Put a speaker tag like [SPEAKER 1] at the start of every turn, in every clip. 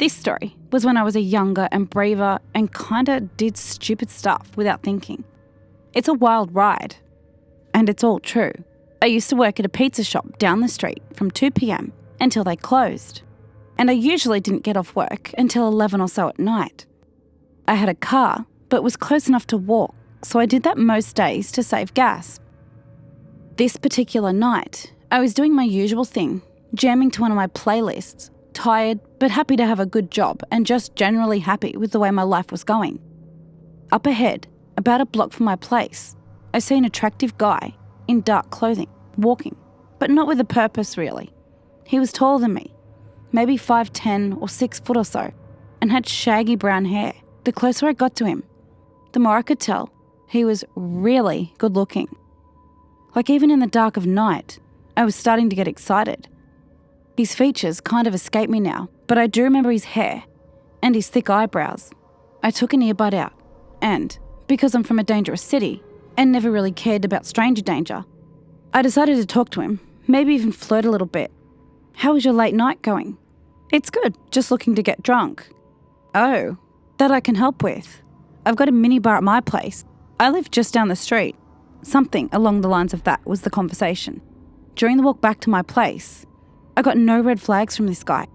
[SPEAKER 1] This story was when I was a younger and braver and kinda did stupid stuff without thinking. It's a wild ride. And it's all true. I used to work at a pizza shop down the street from 2 p.m. until they closed. And I usually didn't get off work until 11 or so at night. I had a car, but was close enough to walk, so I did that most days to save gas. This particular night, I was doing my usual thing, jamming to one of my playlists, tired but happy to have a good job and just generally happy with the way my life was going. Up ahead, about a block from my place, I see an attractive guy in dark clothing, walking, but not with a purpose really. He was taller than me, maybe 5'10" or 6 foot or so, and had shaggy brown hair. The closer I got to him, the more I could tell he was really good looking. Like even in the dark of night, I was starting to get excited. His features kind of escape me now, but I do remember his hair and his thick eyebrows. I took an earbud out, and because I'm from a dangerous city and never really cared about stranger danger, I decided to talk to him, maybe even flirt a little bit. "How was your late night going?" "It's good, just looking to get drunk." "Oh, that I can help with. I've got a minibar at my place. I live just down the street." Something along the lines of that was the conversation. During the walk back to my place, I got no red flags from this guy.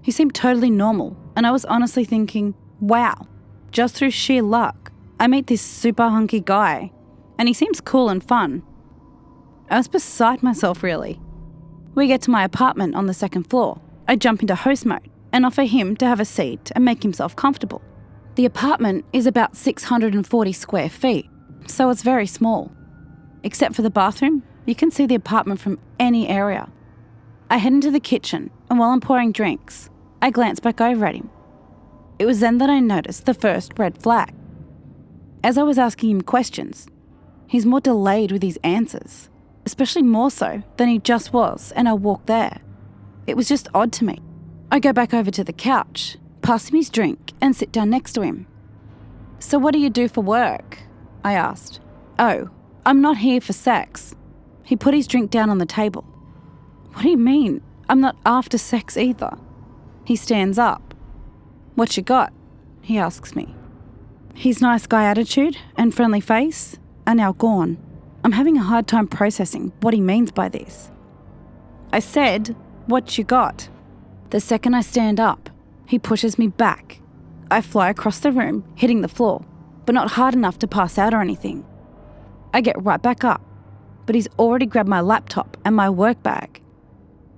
[SPEAKER 1] He seemed totally normal, and I was honestly thinking, wow, just through sheer luck, I meet this super hunky guy, and he seems cool and fun. I was beside myself really. We get to my apartment on the second floor. I jump into host mode and offer him to have a seat and make himself comfortable. The apartment is about 640 square feet, so it's very small. Except for the bathroom, you can see the apartment from any area. I head into the kitchen, and while I'm pouring drinks, I glance back over at him. It was then that I noticed the first red flag. As I was asking him questions, he's more delayed with his answers, especially more so than he just was, and I walked there. It was just odd to me. I go back over to the couch, pass him his drink, and sit down next to him. "So what do you do for work?" I asked. "Oh, I'm not here for sex." He put his drink down on the table. "What do you mean? I'm not after sex either." He stands up. "What you got?" he asks me. His nice guy attitude and friendly face are now gone. I'm having a hard time processing what he means by this. I said, "What you got?" The second I stand up, he pushes me back. I fly across the room, hitting the floor, but not hard enough to pass out or anything. I get right back up, but he's already grabbed my laptop and my work bag.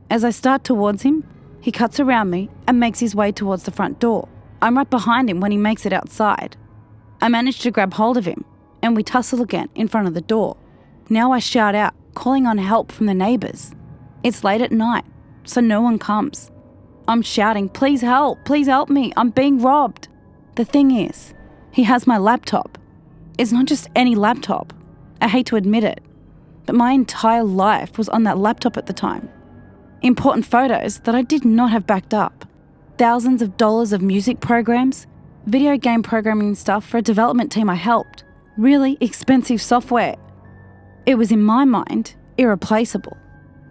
[SPEAKER 1] As I start towards him, he cuts around me and makes his way towards the front door. I'm right behind him when he makes it outside. I manage to grab hold of him, and we tussle again in front of the door. Now I shout out, calling on help from the neighbours. It's late at night, so no one comes. I'm shouting, please help me, I'm being robbed." The thing is, he has my laptop. It's not just any laptop. I hate to admit it, but my entire life was on that laptop at the time. Important photos that I did not have backed up. Thousands of dollars of music programs, video game programming stuff for a development team I helped. Really expensive software. It was in my mind irreplaceable.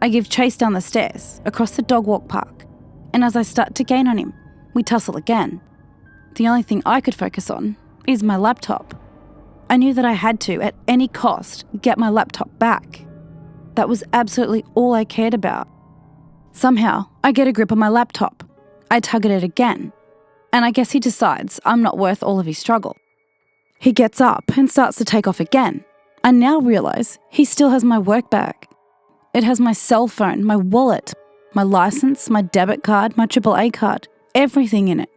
[SPEAKER 1] I give chase down the stairs, across the dog walk park, and as I start to gain on him, we tussle again. The only thing I could focus on is my laptop. I knew that I had to, at any cost, get my laptop back. That was absolutely all I cared about. Somehow, I get a grip on my laptop. I tug at it again, and I guess he decides I'm not worth all of his struggle. He gets up and starts to take off again. I now realise he still has my work bag. It has my cell phone, my wallet, my license, my debit card, my AAA card, everything in it.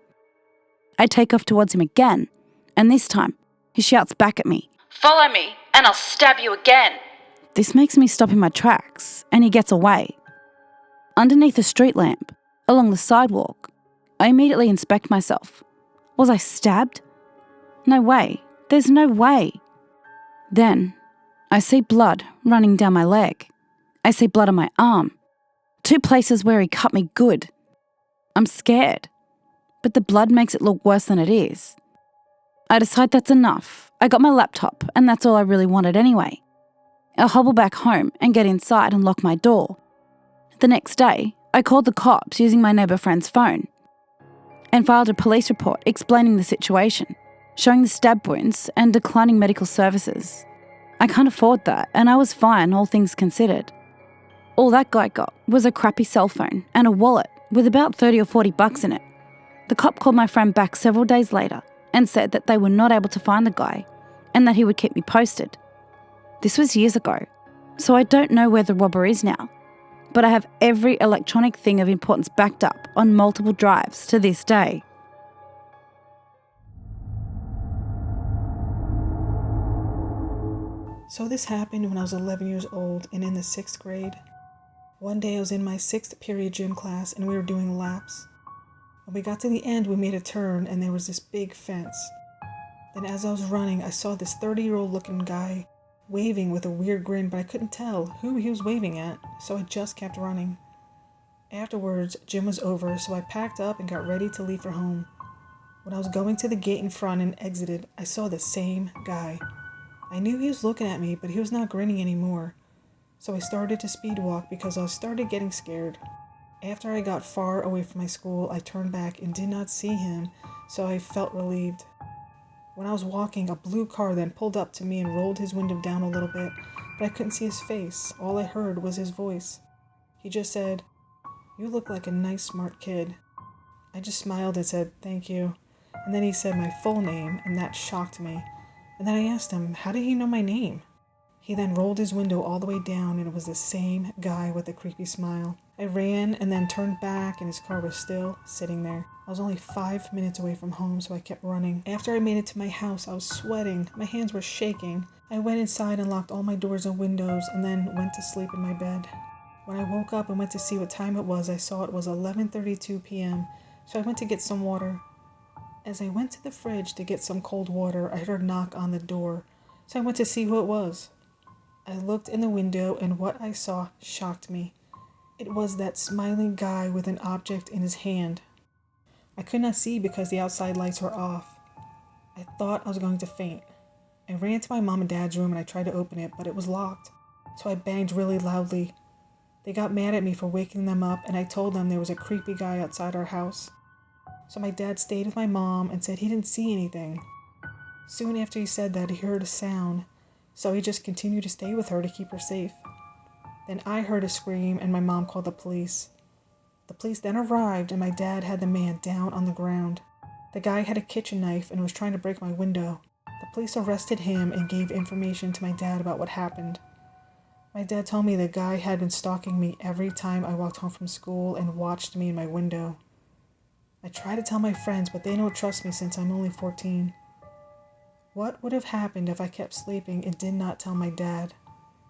[SPEAKER 1] I take off towards him again, and this time, he shouts back at me, "Follow me, and I'll stab you again." This makes me stop in my tracks, and he gets away. Underneath a street lamp, along the sidewalk, I immediately inspect myself. Was I stabbed? No way. There's no way. Then, I see blood running down my leg. I see blood on my arm. 2 places where he cut me good. I'm scared, but the blood makes it look worse than it is. I decide that's enough. I got my laptop, and that's all I really wanted anyway. I'll hobble back home and get inside and lock my door. The next day, I called the cops using my neighbour friend's phone. and filed a police report explaining the situation, showing the stab wounds and declining medical services. I can't afford that, and I was fine, all things considered. All that guy got was a crappy cell phone and a wallet with about $30 or $40 in it. The cop called my friend back several days later and said that they were not able to find the guy and that he would keep me posted. This was years ago, so I don't know where the robber is now, but I have every electronic thing of importance backed up on multiple drives to this day.
[SPEAKER 2] So this happened when I was 11 years old and in the 6th grade. One day I was in my 6th period gym class and we were doing laps. When we got to the end, we made a turn and there was this big fence. Then as I was running, I saw this 30-year-old looking guy waving with a weird grin, but I couldn't tell who he was waving at, so I just kept running. Afterwards, gym was over, so I packed up and got ready to leave for home. When I was going to the gate in front and exited, I saw the same guy. I knew he was looking at me, but he was not grinning anymore. So I started to speed walk because I started getting scared. After I got far away from my school, I turned back and did not see him, so I felt relieved. When I was walking, a blue car then pulled up to me and rolled his window down a little bit, but I couldn't see his face. All I heard was his voice. He just said, "You look like a nice, smart kid." I just smiled and said, "Thank you." And then he said my full name, and that shocked me. And then I asked him, how did he know my name? He then rolled his window all the way down, and it was the same guy with a creepy smile. I ran and then turned back, and his car was still sitting there. I was only 5 minutes away from home, so I kept running. After I made it to my house, I was sweating. My hands were shaking. I went inside and locked all my doors and windows, and then went to sleep in my bed. When I woke up and went to see what time it was, I saw it was 11:32 p.m., so I went to get some water. As I went to the fridge to get some cold water, I heard a knock on the door, so I went to see who it was. I looked in the window, and what I saw shocked me. It was that smiling guy with an object in his hand. I could not see because the outside lights were off. I thought I was going to faint. I ran to my mom and dad's room and I tried to open it, but it was locked, so I banged really loudly. They got mad at me for waking them up, and I told them there was a creepy guy outside our house. So my dad stayed with my mom and said he didn't see anything. Soon after he said that, he heard a sound, so he just continued to stay with her to keep her safe. Then I heard a scream and my mom called the police. The police then arrived and my dad had the man down on the ground. The guy had a kitchen knife and was trying to break my window. The police arrested him and gave information to my dad about what happened. My dad told me the guy had been stalking me every time I walked home from school and watched me in my window. I try to tell my friends, but they don't trust me since I'm only 14. What would have happened if I kept sleeping and did not tell my dad?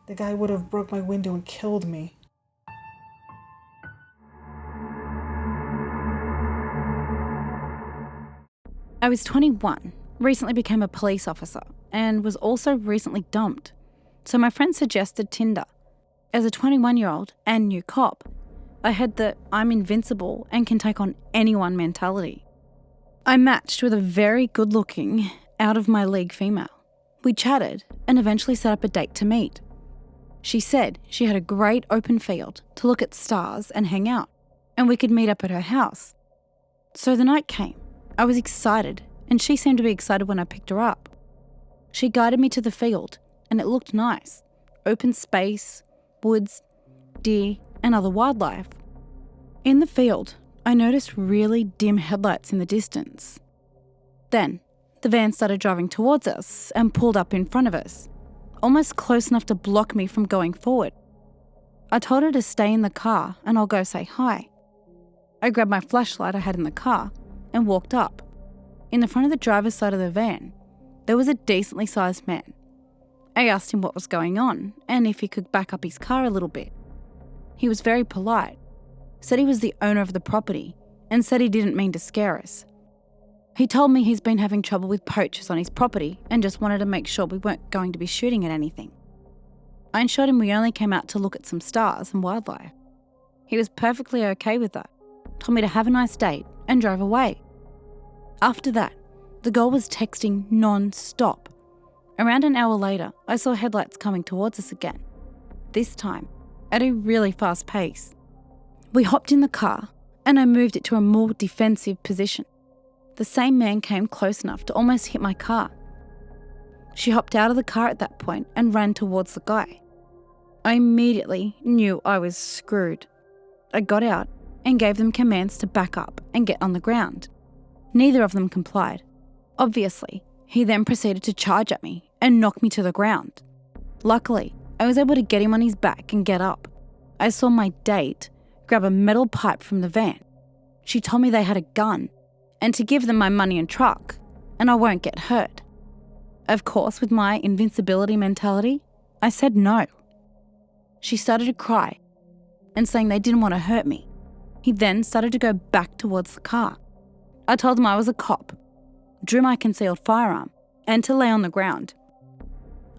[SPEAKER 2] The guy would have broke my window and killed me.
[SPEAKER 1] I was 21, recently became a police officer, and was also recently dumped. So my friend suggested Tinder. As a 21-year-old and new cop, I had the I'm invincible and can take on anyone mentality. I matched with a very good-looking, out-of-my-league female. We chatted and eventually set up a date to meet. She said she had a great open field to look at stars and hang out, and we could meet up at her house. So the night came. I was excited, and she seemed to be excited when I picked her up. She guided me to the field, and it looked nice. Open space, woods, deer, and other wildlife. In the field, I noticed really dim headlights in the distance. Then, the van started driving towards us and pulled up in front of us, almost close enough to block me from going forward. I told her to stay in the car and I'll go say hi. I grabbed my flashlight I had in the car and walked up. In the front of the driver's side of the van, there was a decently sized man. I asked him what was going on and if he could back up his car a little bit. He was very polite, said he was the owner of the property, and said he didn't mean to scare us. He told me he's been having trouble with poachers on his property and just wanted to make sure we weren't going to be shooting at anything. I assured him we only came out to look at some stars and wildlife. He was perfectly okay with that, told me to have a nice date, and drove away. After that, the girl was texting non-stop. Around an hour later, I saw headlights coming towards us again, this time at a really fast pace. We hopped in the car and I moved it to a more defensive position. The same man came close enough to almost hit my car. She hopped out of the car at that point and ran towards the guy. I immediately knew I was screwed. I got out and gave them commands to back up and get on the ground. Neither of them complied. Obviously, he then proceeded to charge at me and knock me to the ground. Luckily, I was able to get him on his back and get up. I saw my date grab a metal pipe from the van. She told me they had a gun and to give them my money and truck, and I won't get hurt. Of course, with my invincibility mentality, I said no. She started to cry and saying they didn't want to hurt me. He then started to go back towards the car. I told him I was a cop, drew my concealed firearm, and to lay on the ground.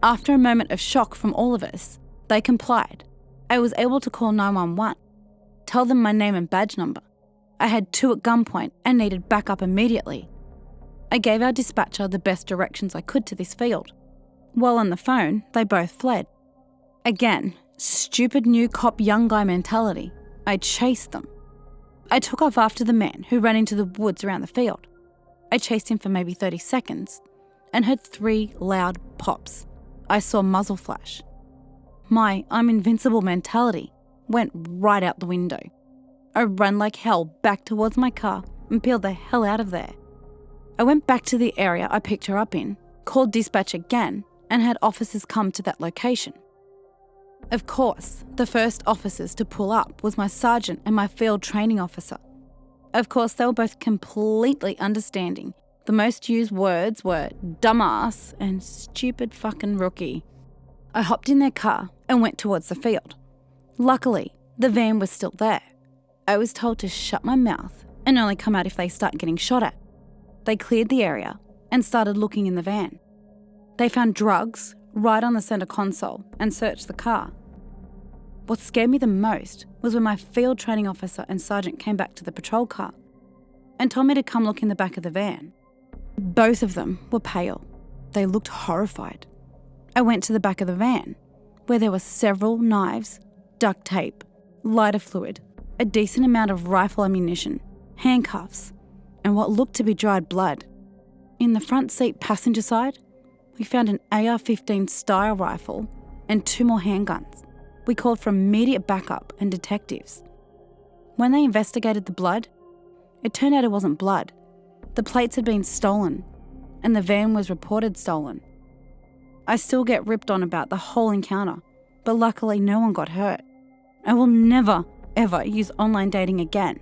[SPEAKER 1] After a moment of shock from all of us, they complied. I was able to call 911, tell them my name and badge number. I had 2 at gunpoint and needed backup immediately. I gave our dispatcher the best directions I could to this field. While on the phone, they both fled. Again, stupid new cop young guy mentality. I chased them. I took off after the man who ran into the woods around the field. I chased him for maybe 30 seconds and heard 3 loud pops. I saw muzzle flash. My I'm invincible mentality went right out the window. I ran like hell back towards my car and peeled the hell out of there. I went back to the area I picked her up in, called dispatch again, and had officers come to that location. Of course, the first officers to pull up was my sergeant and my field training officer. Of course, they were both completely understanding. The most used words were dumbass and stupid fucking rookie. I hopped in their car and went towards the field. Luckily, the van was still there. I was told to shut my mouth and only come out if they start getting shot at. They cleared the area and started looking in the van. They found drugs right on the centre console and searched the car. What scared me the most was when my field training officer and sergeant came back to the patrol car and told me to come look in the back of the van. Both of them were pale. They looked horrified. I went to the back of the van, where there were several knives, duct tape, lighter fluid, a decent amount of rifle ammunition, handcuffs, and what looked to be dried blood. In the front seat passenger side, we found an AR-15 style rifle and 2 more handguns. We called for immediate backup and detectives. When they investigated the blood, it turned out it wasn't blood. The plates had been stolen, and the van was reported stolen. I still get ripped on about the whole encounter, but luckily no one got hurt. I will never, ever use online dating again.